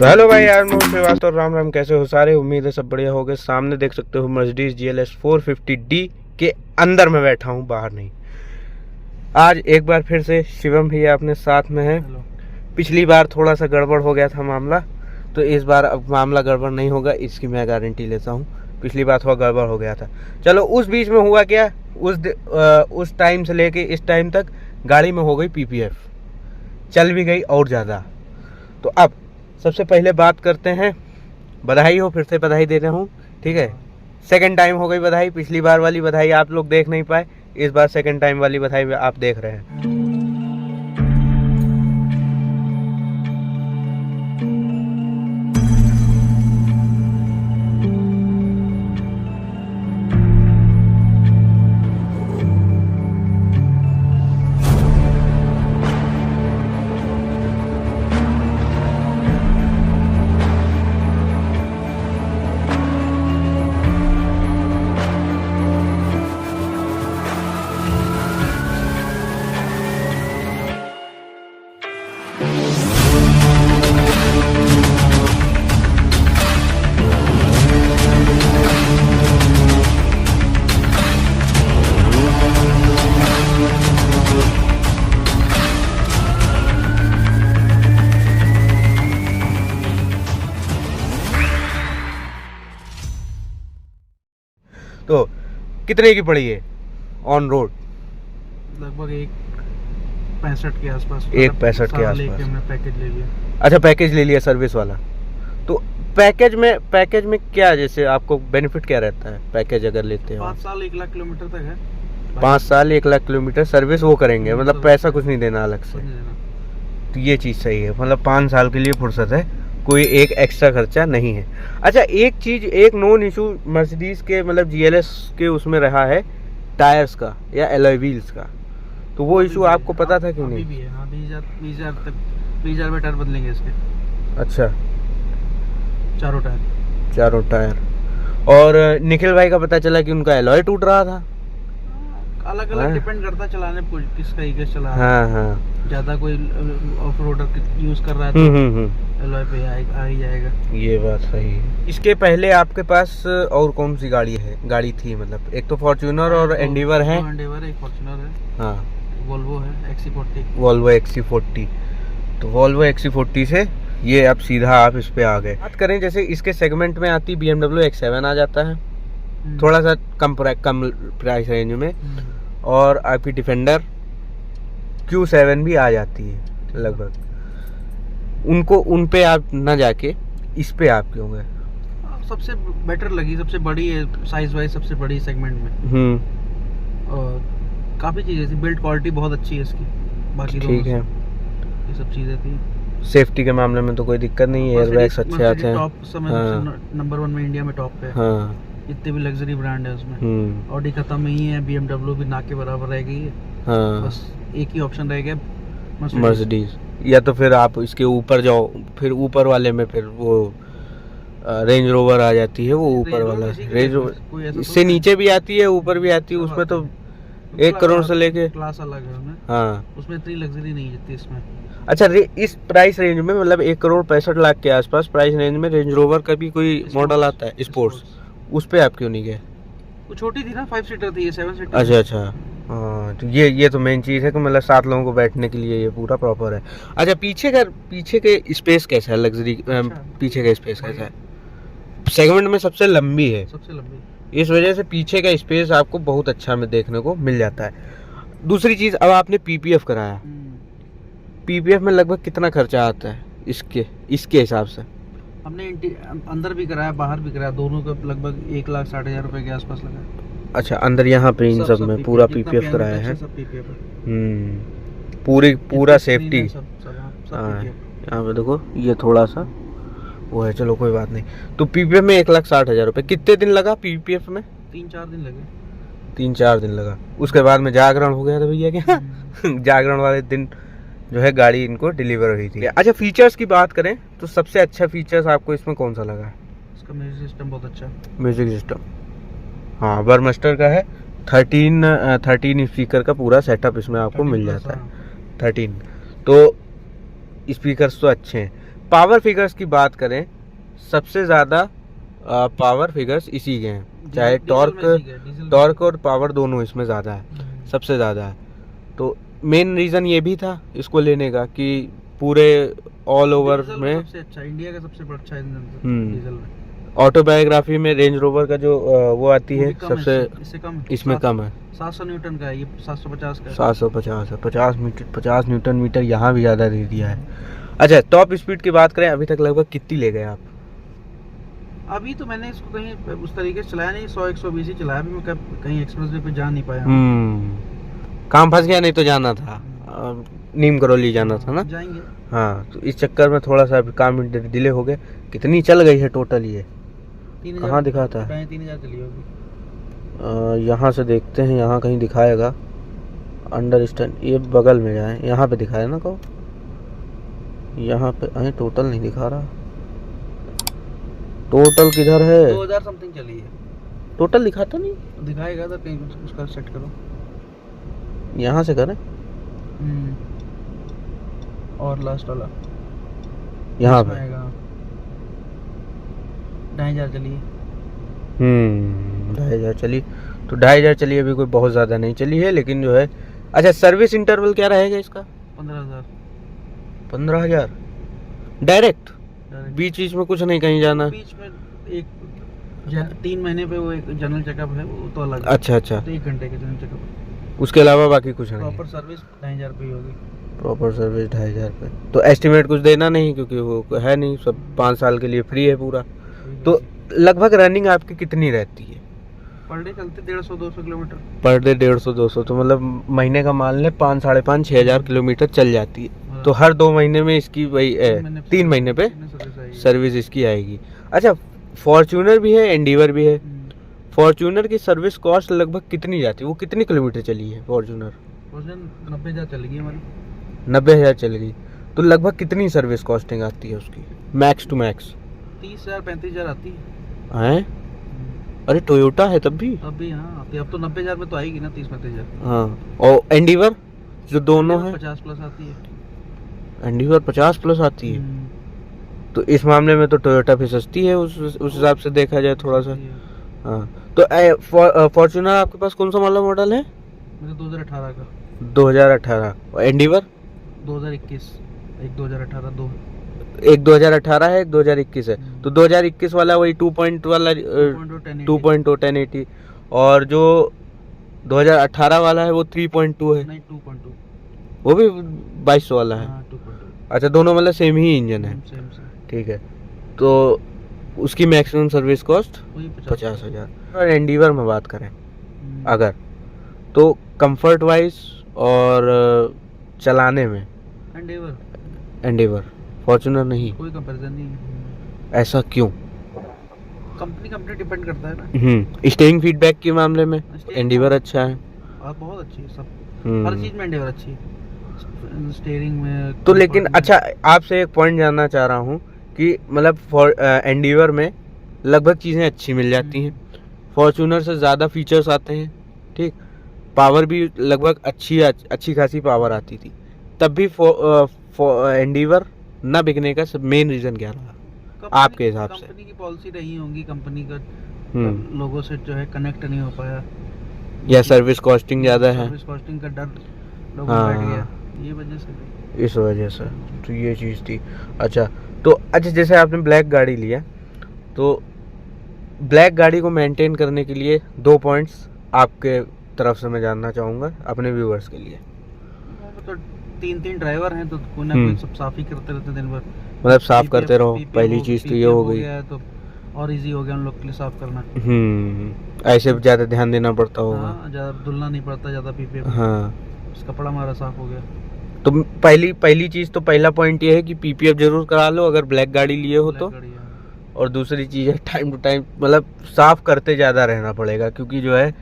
तो हेलो भाई यार, मैं श्रीवास्तव। राम राम, कैसे हो सारे? उम्मीद है सब बढ़िया होगे। सामने देख सकते हो मर्सिडीज GLS 450D के अंदर में बैठा हूँ, बाहर नहीं। आज एक बार फिर से शिवम भैया अपने साथ में है। पिछली बार थोड़ा सा गड़बड़ हो गया था मामला, तो इस बार अब मामला गड़बड़ नहीं होगा, इसकी मैं गारंटी लेता हूँ। पिछली बार थोड़ा गड़बड़ हो गया था। चलो, उस बीच में हुआ क्या, उस टाइम से लेके इस टाइम तक गाड़ी में हो गई PPF, चल भी गई और ज़्यादा। तो अब सबसे पहले बात करते हैं, बधाई हो, फिर से बधाई दे रहा हूँ, ठीक है। सेकंड टाइम हो गई बधाई। पिछली बार वाली बधाई आप लोग देख नहीं पाए, इस बार सेकंड टाइम वाली बधाई आप देख रहे हैं। तो कितने की पड़ी है ऑन रोड? लगभग 1.65 के आसपास। 1.65 के आसपास। हमने पैकेज ले लिया। अच्छा, पैकेज ले लिया सर्विस वाला। तो पैकेज में क्या, जैसे आपको बेनिफिट क्या रहता है पैकेज अगर लेते हो? 5 साल 1 लाख किलोमीटर तक है। 5 साल 1 लाख किलोमीटर सर्विस वो करेंगे, मतलब पैसा कुछ नहीं देना अलग से। तो ये चीज़ सही है, मतलब 5 साल के लिए फुर्सत है, कोई एक एक्स्ट्रा खर्चा नहीं है। अच्छा, एक चीज़, एक नॉन इशू मर्सिडीज के मतलब GLS के उसमें रहा है टायर्स का या एलॉय व्हील्स का, तो वो इशू आपको पता था कि नहीं? अभी भी है, हाँ। 20,000 तक 20,000 में टायर बदलेंगे इसके। अच्छा, चारों टायर। और निखिल भाई का पता चला कि उनका एलॉय टूट रहा था। अलग अलग डिपेंड करता है चलाने पर, किस तरीके से चला। हाँ। ज्यादा कोई ऑफ रोडर यूज कर रहा है तो एलॉय पे आ ही जाएगा। ये बात सही है। इसके पहले आपके पास और कौन सी गाड़ी थी? मतलब एक तो फॉर्च्यूनर और एंडीवर है। एंडीवर, एक फॉर्च्यूनर है, हाँ। वोल्वो है XC40। Volvo XC40। तो वोल्वो XC40 से ये अब सीधा आप इस पे आ गए। बात करें जैसे इसके सेगमेंट में आती BMW X7 आ जाता है, थोड़ा सा कम प्राइस रेंज में, और आपकी डिफेंडर Q7 भी आ जाती है लगभग। उन पे आप ना जाके इस पे आप क्यों गए? सबसे बेटर लगी, सबसे बड़ी है साइज वाइज, सबसे बड़ी सेगमेंट में। और काफी चीजें थी, बिल्ड क्वालिटी बहुत अच्छी है इसकी। बाकी ठीक है, ये सब चीजें थी। सेफ्टी के मामले में तो कोई दिक्कत नहीं है, एयरबैग्स अच्छे आते हैं। टॉप समय नंबर 1 में इंडिया में टॉप पे। हाँ। जितने भी लग्जरी ब्रांड है उसमें ऑडी खत्म ही है, BMW भी ना के बराबर रह गई है। हाँ। बस एक ही ऑप्शन रह गया, मर्सिडीज। या तो फिर आप इसके ऊपर जाओ, फिर ऊपर वाले में फिर वो रेंज रोवर आ जाती है। वो ऊपर वाला रेंज रोवर इससे नीचे भी आती है, ऊपर भी आती है। उसमें तो 1 करोड़ से लेके क्लास अलग है उसमें। हाँ, उसमें इतनी लग्जरी नहीं है इसमें। अच्छा, इस प्राइस रेंज में, मतलब 1,65,00,000 के आसपास प्राइस रेंज में रेंज रोवर का भी कोई मॉडल आता है स्पोर्ट्स, उस पे आप क्यों नहीं गए? वो छोटी थी ना, 5 सीटर थी, ये 7 सीटर। अच्छा। हाँ, तो ये तो मेन चीज़ है कि मतलब 7 लोगों को बैठने के लिए ये पूरा प्रॉपर है। अच्छा, पीछे के स्पेस कैसा है? लग्जरी पीछे का स्पेस कैसा है? सेगमेंट में सबसे लंबी है, इस वजह से पीछे का स्पेस आपको बहुत अच्छा में देखने को मिल जाता है। दूसरी चीज़, अब आपने PPF कराया, PPF में लगभग कितना खर्चा आता है इसके हिसाब से? हमने अंदर भी कराया, बाहर भी कराया, दोनों का लगभग 1,60,000 रुपए के आसपास लगा। अच्छा, अंदर यहाँ पे इन सब में पूरा PPF कराया है। पूरा सेफ्टी। हाँ, यहाँ पे देखो, ये थोड़ा सा वो है, चलो कोई बात नहीं। तो PPF में 1,60,000 रुपये। कितने दिन लगा PPF में? 3-4 दिन लगे। 3-4 दिन लगा। उसके बाद में जागरण हो गया था भैया क्या? जागरण वाले दिन जो है गाड़ी इनको डिलीवर हुई थी। अच्छा, फीचर्स की बात करें तो सबसे अच्छा फीचर्स आपको इसमें कौन सा लगा है? इसका म्यूजिक सिस्टम बहुत अच्छा है। म्यूजिक सिस्टम, हाँ, बर्मस्टर का है। 13 स्पीकर का पूरा सेटअप इसमें आपको मिल जाता है। 13 तो स्पीकर्स तो अच्छे हैं। पावर फिगर्स की बात करें, सबसे ज़्यादा पावर फिगर्स इसी के हैं, चाहे टॉर्क और पावर दोनों इसमें ज़्यादा है, सबसे ज़्यादा है। तो मेन रीज़न ये भी था इसको लेने का कि पूरे ऑल ओवर में सबसे अच्छा, इंडिया का सबसे अच्छा इंजन डीजल में। ऑटोबायोग्राफी में रेंज रोवर का जो वो आती है सबसे, इसमें कम है, 700 न्यूटन का है, ये 750 का है। 750 है, 50 न्यूटन मीटर यहाँ भी ज़्यादा दे दिया है। अच्छा, टॉप स्पीड की बात करें, अभी तक लगभग कितनी ले गए आप? अभी तो मैंने इसको कहीं उस तरीके से चलाया नहीं, 100-120 ही चलाया। अभी मैं कहीं एक्सप्रेसवे पे जा नहीं पाया। काम फंस गया, नहीं तो जाना था, नीम करौली जाना था ना। जाएंगे। हाँ, तो इस चक्कर में थोड़ा सा काम डिले हो गए। कितनी चल गई है टोटल ये? 3000 कहाँ दिखाता है? 3000 चली होगी। यहाँ से देखते हैं, यहाँ कहीं दिखाएगा अंडरस्टैंड, ये बगल में जाए, यहाँ पे दिखाया ना कहो, यहाँ पे टोटल नहीं दिखा रहा। टोटल किधर है? 2000 समथिंग चली है। टोटल दिखाता नहीं, दिखाएगा तो कहीं उसका सेट करो। यहाँ से करें और लास्ट वाला यहाँ पे 2500 चली है। 2500 चली, तो 2500 चली, अभी कोई बहुत ज़्यादा नहीं चली है, लेकिन जो है। अच्छा, सर्विस इंटरवल क्या रहेगा इसका? 15,000 डायरेक्ट, बीच में कुछ नहीं कहीं जाना? बीच में एक 3 महीने पे वो एक जनरल चेकअप है, वो तो अलग। अच्छा, तो 1 घंटे के जनरल चेकअप, उसके अलावा बाकी कुछ नहीं? प्रॉपर सर्विस 2500 रुपये होगी। प्रॉपर सर्विस 2500 रुपये। तो एस्टिमेट कुछ देना नहीं, क्योंकि वो है नहीं, सब 5 साल के लिए फ्री है पूरा। तो लगभग रनिंग आपकी कितनी रहती है? पर डे चलते 150-200 किलोमीटर पर डे 150-200, तो मतलब महीने का मान लें 5-5.5-6,000 किलोमीटर चल जाती है। तो हर 2 महीने में इसकी वही 3 महीने पे सर्विस इसकी आएगी। अच्छा, फॉर्च्यूनर भी है, एंडीवर भी है। फॉर्च्यूनर की सर्विस कॉस्ट लगभग कितनी जाती है? वो कितनी किलोमीटर चली है फॉर्च्यूनर? 90,000 चल गई हमारी। 90,000 चल गई, तो लगभग कितनी सर्विस कॉस्टिंग आती है उसकी, मैक्स टू मैक्स? 30,000-35,000 आती है। अरे टोयोटा है तब भी? अभी हाँ, अब तो 90,000 में तो आएगी ना, 30-35,000। हाँ, और एंडीवर जो दोनों है? 50 प्लस आती है। एंडीवर 50 प्लस आती है, तो इस मामले में तो टोयोटा भी सस्ती है उस हिसाब से देखा जाए थोड़ा सा। हाँ, तो फॉर्च्यूनर आपके पास कौन सा वाला मॉडल है? मेरा 2018 का। 2018। और एंडीवर? 2021। एक 2018 दो। एक 2018 है, एक 2021 है। तो 2021 वाला वही 2.0 वाला 2.0 1080, और जो 2018 वाला है वो 3.2 है। नहीं, 2.2, वो भी 2200 वाला है। हाँ, 2.2। अच्छा, दोनों मतलब सेम ही इंजन है? सेम। ठीक है, तो उसकी मैक्सिमम सर्विस कॉस्ट 50,000। और एंडीवर में बात करें अगर, तो कंफर्ट वाइज और चलाने में एंडीवर, फॉर्च्यूनर नहीं? कोई कंपैरिजन नहीं है। ऐसा क्यों? कंपनी डिपेंड करता है ना। स्टेइंग फीडबैक के मामले में एंडीवर अच्छा है? बहुत अच्छी है, सब हर चीज में एंडीवर अच्छी है, स्टीयरिंग में तो। लेकिन अच्छा, आपसे एक पॉइंट जानना चाह रहा हूँ कि मतलब एंडीवर में लगभग चीज़ें अच्छी मिल जाती हैं, फॉर्च्यूनर से ज़्यादा फीचर्स आते हैं, ठीक, पावर भी लगभग अच्छी खासी पावर आती थी, तब भी एंडीवर ना बिकने का मेन रीज़न क्या रहा आपके हिसाब से? कंपनी की पॉलिसी रही होंगी, कंपनी का लोगों से जो है कनेक्ट नहीं हो पाया, या सर्विस कॉस्टिंग ज़्यादा है? सर्विस कॉस्टिंग का डर लोगों को बैठ गया, ये वजह से, इस वजह से तो ये चीज़ थी। अच्छा, तो जैसे आपने ब्लैक गाड़ी लिया, तो ब्लैक गाड़ी को मेंटेन करने के लिए 2 पॉइंट्स आपके तरफ से मैं जानना चाहूँगा अपने व्यूअर्स के लिए। तो 3 ड्राइवर हैं, तो कोई ना कोई सब साफ ही करते रहते दिन भर, मतलब साफ करते रहो। पहली चीज़ तो ये हो गई, तो और इजी हो गया उन लोग के लिए साफ करना। ऐसे ज़्यादा ध्यान देना पड़ता होगा। हाँ, ज़्यादा धुलना नहीं पड़ता, ज़्यादा पीपीएफ। हाँ, कपड़ा हमारा साफ हो गया। तो पहली चीज़ तो पहला पॉइंट ये है कि पीपीएफ जरूर करा लो अगर ब्लैक गाड़ी लिए हो तो। और दूसरी चीज़ है टाइम टू टाइम मतलब साफ करते ज़्यादा रहना पड़ेगा, क्योंकि जो है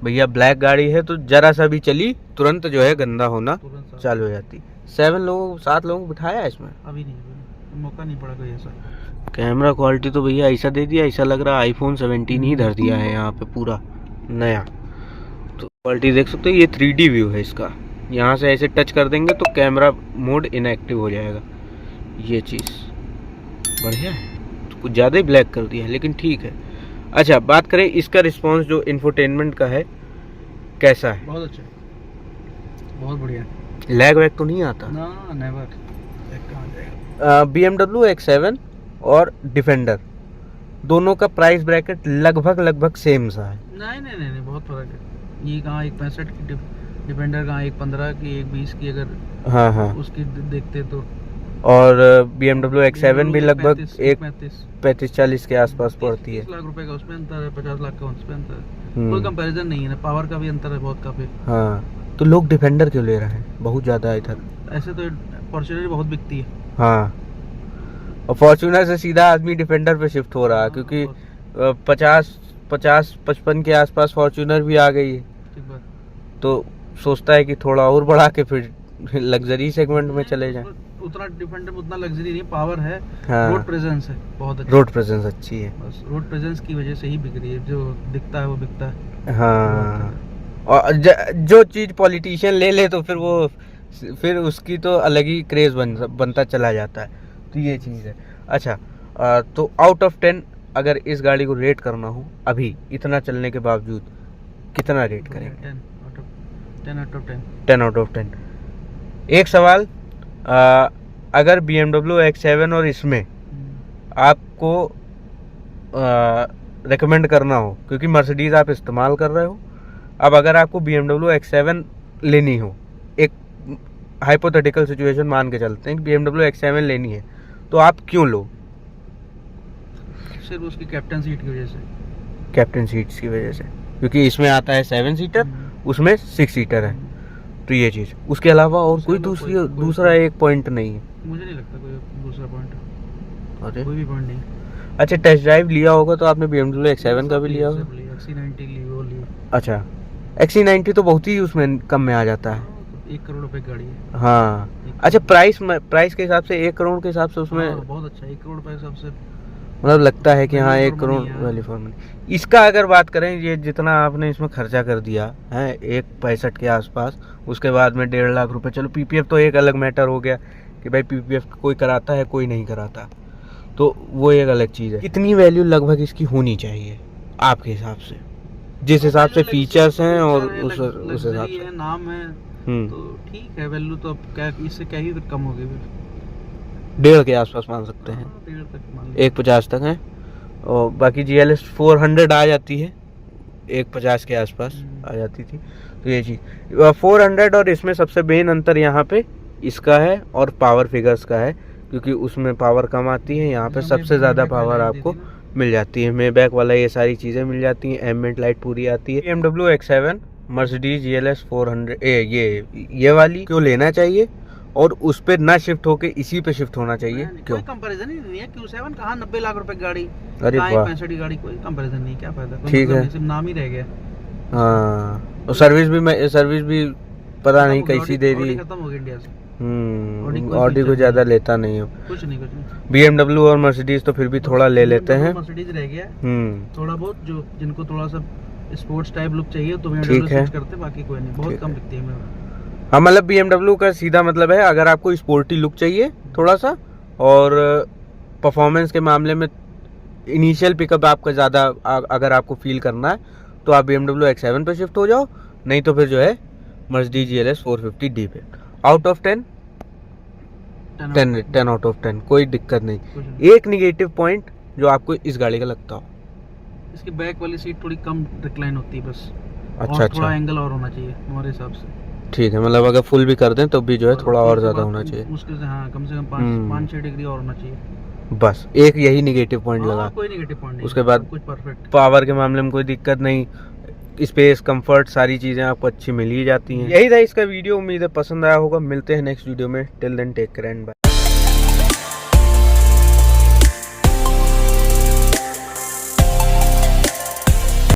भैया ब्लैक गाड़ी है तो जरा सा भी चली तुरंत जो है गंदा होना चालू हो जाती। 7 लोगों को बिठाया है इसमें? अभी नहीं, मौका नहीं पड़ा कोई ऐसा। कैमरा क्वालिटी तो भैया ऐसा दे दिया, ऐसा लग रहा है iPhone 17 ही धर दिया है यहाँ पे पूरा नया। तो क्वालिटी देख सकते हो, ये 3D व्यू है इसका, यहाँ से ऐसे टच कर देंगे तो कैमरा मोड इनएक्टिव हो जाएगा, ये चीज़ बढ़िया है, तो कुछ ज़्यादा ही ब्लैक कर दिया है, लेकिन ठीक है। अच्छा, बात करें इसका रिस्पॉन्स जो इंफोटेनमेंट का है कैसा है? बहुत अच्छा, बहुत बढ़िया। लैग वैग तो नहीं आता? ना, नेवर। कहाँ जाएगा? BMW X7 और डिफेंडर दोनों का प्राइस ब्रैकेट लगभग सेम सा है। नहीं, बहुत फर्क है। ये कहाँ 1.65 की डिफेंडर, कहाँ 1.15 की, 1.20 की, अगर हाँ उसकी देखते तो। और BMW X7 भी लगभग 35-40 के आसपास पड़ती है। 30 लाख रुपए का उसमें अंतर है, 50 लाख का उसमें अंतर है। कोई कंपैरिजन नहीं है ना, पावर का भी अंतर है बहुत काफी। हाँ, तो लोग डिफेंडर क्यों ले रहे हैं? बहुत ज्यादा है इधर। ऐसे तो फॉर्च्यूनर बहुत बिकती है। हाँ, और फॉर्च्यूनर से सीधा आदमी डिफेंडर पे शिफ्ट हो रहा है, क्योंकि 50-55 के आसपास फॉर्च्यूनर भी आ गई है, ठीक बात। तो सोचता है कि थोड़ा और बढ़ा के फिर लग्जरी सेगमेंट में चले जाएं। उतना डिफेंडर में उतना लग्जरी नहीं, पावर है। हाँ, रोड प्रेजेंस है बहुत अच्छा। रोड प्रेजेंस अच्छी है, बस रोड प्रेजेंस की वजह से ही बिक रही है। जो दिखता है वो बिकता है। हाँ। और जो चीज पॉलिटिशियन ले ले तो फिर उसकी तो अलग ही क्रेज बनता चला जाता है, तो ये चीज़ है। अच्छा, तो आउट ऑफ 10 अगर इस गाड़ी को रेट करना हो अभी इतना चलने के बावजूद, कितना रेट करेंगे? 10 आउट ऑफ 10। एक सवाल, अगर BMW X7 और इसमें आपको रेकमेंड करना हो, क्योंकि मर्सिडीज आप इस्तेमाल कर रहे हो, अब अगर आपको BMW X7 लेनी हो, एक हाइपोथेटिकल सिचुएशन मान के चलते हैं कि BMW X7 लेनी है, तो आप क्यों लो? सिर्फ उसकी कैप्टन सीट की वजह से। कैप्टन सीट्स की वजह से, क्योंकि इसमें आता है 7 सीटर, उसमें 6 सीटर है, तो ये चीज़। उसके अलावा और कोई दूसरा एक पॉइंट नहीं है? मुझे नहीं लगता कोई दूसरा पॉइंट। अरे कोई भी पॉइंट नहीं। अच्छा, टेस्ट ड्राइव लिया होगा तो आपने BMW X7 का भी लिया होगा? XC90 ली, वो ली। अच्छा, XC90 तो बहुत ही उसमें कम में आ जाता है। 1 करोड़ रुपए की गाड़ी है। हाँ, अच्छा, प्राइस के हिसाब से 1 करोड़ के हिसाब से उसमें बहुत अच्छा, 1 करोड़ रुपए सबसे मतलब लगता है कि हाँ 1 करोड़ है। Value for money. इसका अगर बात करें, ये जितना आपने इसमें खर्चा कर दिया है 1.65 के आसपास, उसके बाद में 1.5 लाख रुपए, चलो PPF तो एक अलग मैटर हो गया कि भाई PPF कोई कराता है कोई नहीं कराता, तो वो एक अलग चीज़ है। कितनी वैल्यू लगभग इसकी होनी चाहिए आपके हिसाब से, जिस हिसाब से फीचर्स हैं और उस हिसाब से नाम है, तो ठीक है। वैल्यू तो अब क्या, इससे क्या ही कम होगी फिर? 1.5 के आसपास मान सकते हैं, 1.5 तक मान 1.50 तक है, और बाकी GLS 400 आ जाती है, 1.50 के आसपास आ जाती थी, तो ये चीज़ 400। और इसमें सबसे मेन अंतर यहाँ पे इसका है और पावर फिगर्स का है, क्योंकि उसमें पावर कम आती है, यहाँ पे सबसे ज़्यादा पावर आपको मिल जाती है। मेबैक वाला ये सारी चीज़ें मिल जाती हैं, एम्बिएंट लाइट पूरी आती है। BMW X7, मर्सिडीज GLS 400 ये वाली क्यों लेना चाहिए, और उस पे ना शिफ्ट होके इसी पे शिफ्ट होना चाहिए क्यों? कोई कंपैरिजन ही नहीं है। Q7 कहाँ 90 लाख रुपए की गाड़ी, अरे वाह, 65 की गाड़ी, कोई कंपैरिजन नहीं, क्या फायदा? ठीक है, सिर्फ नाम ही रह गया। हाँ, और सर्विस भी पता नहीं कैसी दे दी। खत्म हो गई इंडिया से। ऑडी को ज्यादा लेता नहीं है, कुछ नहीं। BMW और मर्सिडीज तो फिर भी थोड़ा ले लेते हैं। मर्सिडीज रह गया थोड़ा बहुत, जो जिनको थोड़ा सा स्पोर्ट्स टाइप लुक चाहिए तो ठीक है, करते, बाकी कोई नहीं, बहुत कम बिकती है। हाँ, मतलब BMW का सीधा मतलब है, अगर आपको स्पोर्टी लुक चाहिए थोड़ा सा, और परफॉर्मेंस के मामले में इनिशियल पिकअप आपका ज़्यादा अगर आपको फील करना है, तो आप BMW X7 पे शिफ्ट हो जाओ, नहीं तो फिर जो है मर्सिडीज GLS 450D पे। आउट ऑफ 10 आउट ऑफ 10, कोई दिक्कत नहीं। एक निगेटिव पॉइंट जो आपको इस गाड़ी का लगता हो? इसकी बैक वाली सीट थोड़ी कम रिक्लाइन होती है बस। अच्छा, थोड़ा एंगल और होना चाहिए हमारे हिसाब से। ठीक है, मतलब अगर फुल भी कर दें तो भी जो है थोड़ा और ज़्यादा होना चाहिए, मुश्किल से। हाँ, कम से कम 5-6 डिग्री और होना चाहिए, बस। एक यही निगेटिव पॉइंट लगा, कोई निगेटिव पॉइंट नहीं। उसके बाद कुछ परफेक्ट। पावर के मामले में कोई दिक्कत नहीं, स्पेस, कंफर्ट, सारी चीज़ें आपको अच्छी मिल ही जाती हैं। यही था इसका वीडियो, उम्मीद है पसंद आया होगा। मिलते हैं नेक्स्ट वीडियो में, till then take care and bye.